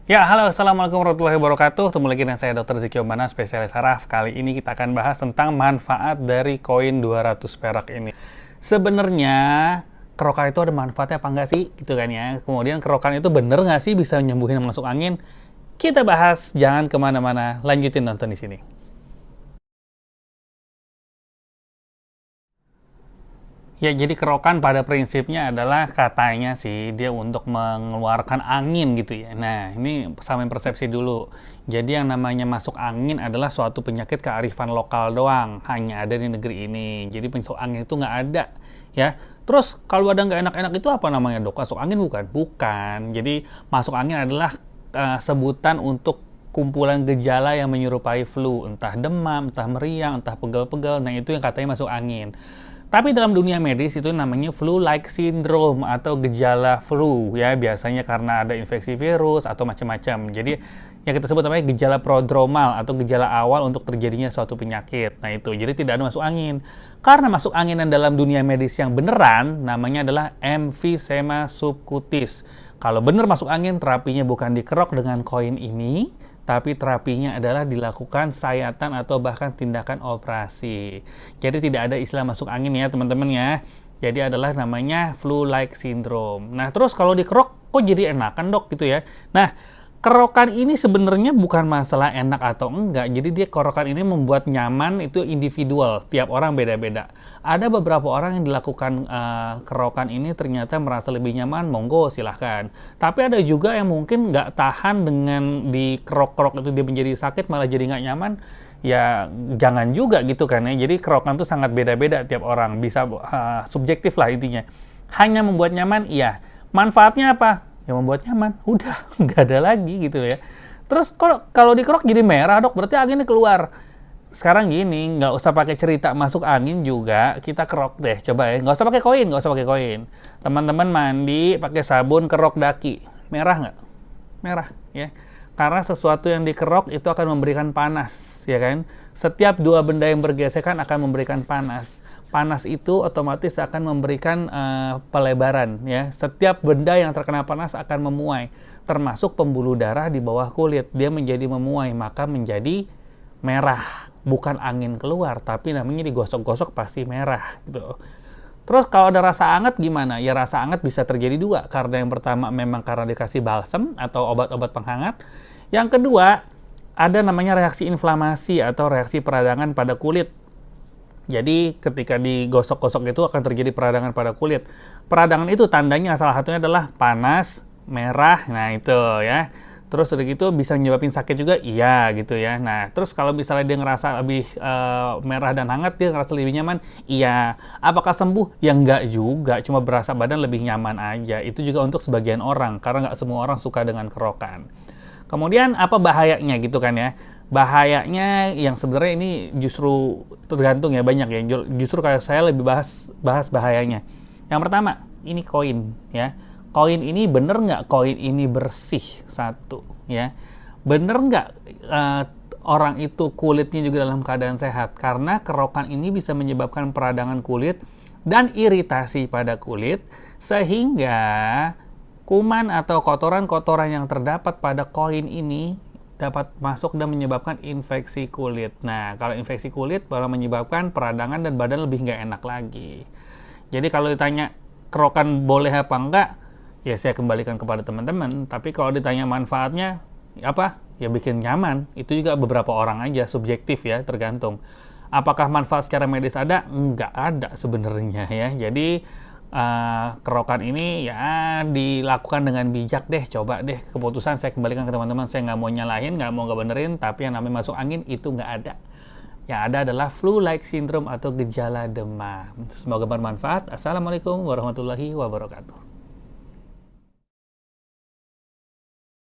Ya, halo, assalamualaikum warahmatullahi wabarakatuh. Ketemu lagi dengan saya Dr. Zikio Bana, spesialis saraf. Kali ini kita akan bahas tentang manfaat dari koin 200 perak ini. Sebenarnya kerokan itu ada manfaatnya apa enggak sih? Gitu kan ya. Kemudian kerokan itu bener nggak sih bisa nyembuhin masuk angin? Kita bahas, jangan kemana-mana. Lanjutin nonton di sini. Ya, jadi kerokan pada prinsipnya adalah katanya sih dia untuk mengeluarkan angin gitu ya. Nah, ini samain persepsi dulu. Jadi yang namanya masuk angin adalah suatu penyakit kearifan lokal doang, hanya ada di negeri ini. Jadi masuk angin itu nggak ada, ya. Terus kalau ada nggak enak-enak itu apa namanya, dok? Masuk angin bukan? Bukan. Jadi masuk angin adalah sebutan untuk kumpulan gejala yang menyerupai flu, entah demam, entah meriang, entah pegal-pegal. Nah, itu yang katanya masuk angin. Tapi dalam dunia medis itu namanya flu-like syndrome atau gejala flu ya, biasanya karena ada infeksi virus atau macam-macam. Jadi yang kita sebut namanya gejala prodromal atau gejala awal untuk terjadinya suatu penyakit. Nah itu, jadi tidak ada masuk angin. Karena masuk angin yang dalam dunia medis yang beneran namanya adalah emfisema subcutis. Kalau bener masuk angin, terapinya bukan dikerok dengan koin ini, tapi terapinya adalah dilakukan sayatan atau bahkan tindakan operasi. Jadi tidak ada istilah masuk angin ya teman-teman ya. Jadi adalah namanya flu-like syndrome. Nah terus kalau dikerok kok jadi enakan dok gitu ya. Nah kerokan ini sebenarnya bukan masalah enak atau enggak. Jadi dia kerokan ini membuat nyaman itu individual. Tiap orang beda-beda. Ada beberapa orang yang dilakukan kerokan ini ternyata merasa lebih nyaman. Monggo silahkan. Tapi ada juga yang mungkin nggak tahan dengan dikerok-kerok itu dia menjadi sakit malah jadi nggak nyaman. Ya jangan juga gitu kan ya. Jadi kerokan itu sangat beda-beda tiap orang. Bisa subjektif lah intinya. Hanya membuat nyaman, iya. Manfaatnya apa? Yang membuat nyaman, udah nggak ada lagi gitu ya. Terus kalau dikerok jadi merah dok, berarti anginnya keluar. Sekarang gini, nggak usah pakai cerita masuk angin juga, kita kerok deh, coba ya. Nggak usah pakai koin, nggak usah pakai koin. Teman-teman mandi pakai sabun kerok daki, merah nggak? Merah ya. Karena sesuatu yang dikerok itu akan memberikan panas, ya kan? Setiap dua benda yang bergesekan akan memberikan panas. Panas itu otomatis akan memberikan pelebaran, ya. Setiap benda yang terkena panas akan memuai, termasuk pembuluh darah di bawah kulit. Dia menjadi memuai, maka menjadi merah. Bukan angin keluar, tapi namanya digosok-gosok pasti merah, gitu. Terus kalau ada rasa anget gimana? Ya rasa anget bisa terjadi dua. Karena yang pertama memang karena dikasih balsem atau obat-obat penghangat. Yang kedua, ada namanya reaksi inflamasi atau reaksi peradangan pada kulit. Jadi ketika digosok-gosok itu akan terjadi peradangan pada kulit. Peradangan itu tandanya salah satunya adalah panas, merah, nah itu ya. Terus udah gitu bisa menyebabkan sakit juga, iya gitu ya. Nah, terus kalau misalnya dia ngerasa lebih merah dan hangat, dia ngerasa lebih nyaman, iya. Apakah sembuh? Ya enggak juga, cuma berasa badan lebih nyaman aja. Itu juga untuk sebagian orang, karena nggak semua orang suka dengan kerokan. Kemudian apa bahayanya gitu kan ya? Bahayanya yang sebenarnya ini justru tergantung ya, banyak ya. Justru kayak saya lebih bahas bahayanya. Yang pertama, ini koin ya. Koin ini bener nggak koin ini bersih? Satu ya, bener nggak orang itu kulitnya juga dalam keadaan sehat? Karena kerokan ini bisa menyebabkan peradangan kulit dan iritasi pada kulit, sehingga kuman atau kotoran-kotoran yang terdapat pada koin ini dapat masuk dan menyebabkan infeksi kulit. Nah, kalau infeksi kulit bakal menyebabkan peradangan dan badan lebih nggak enak lagi. Jadi kalau ditanya kerokan boleh apa enggak, ya saya kembalikan kepada teman-teman. Tapi kalau ditanya manfaatnya, apa? Ya bikin nyaman. Itu juga beberapa orang aja, subjektif ya, tergantung. Apakah manfaat secara medis ada? Enggak ada sebenarnya ya. Jadi kerokan ini ya dilakukan dengan bijak deh. Coba deh, keputusan saya kembalikan ke teman-teman. Saya nggak mau nyalahin, nggak mau nggak benerin. Tapi yang namanya masuk angin itu nggak ada. Yang ada adalah flu-like syndrome atau gejala demam. Semoga bermanfaat. Assalamualaikum warahmatullahi wabarakatuh.